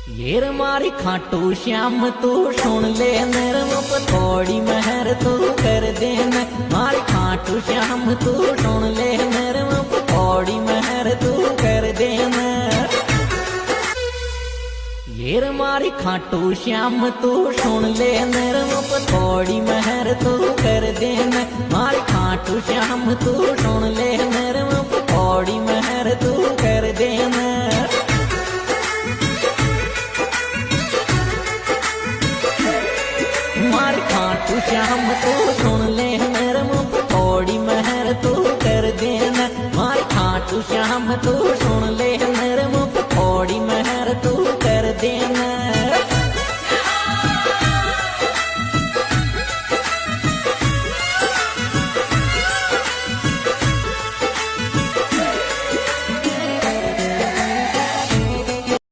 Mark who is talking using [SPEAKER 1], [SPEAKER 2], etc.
[SPEAKER 1] येर मारी खाटू श्याम तू सुन ले नरम थोड़ी मेहर तू कर देना। मारी खाटू श्याम तू सुन ले नरम थोड़ी मेहर तू कर देना। येर मारी खाटू श्याम तू सुन ले नरम थोड़ी मेहर तू कर देना। मारी खाटू श्याम तू सुन ले नरम थोड़ी मेहर तू कर देना। मारी खाटू श्याम तू सुन ले नरम थोड़ी मेहर तू कर देना। मारी खाटू श्याम तू सुन ले नरम थोड़ी मेहर तू कर देना।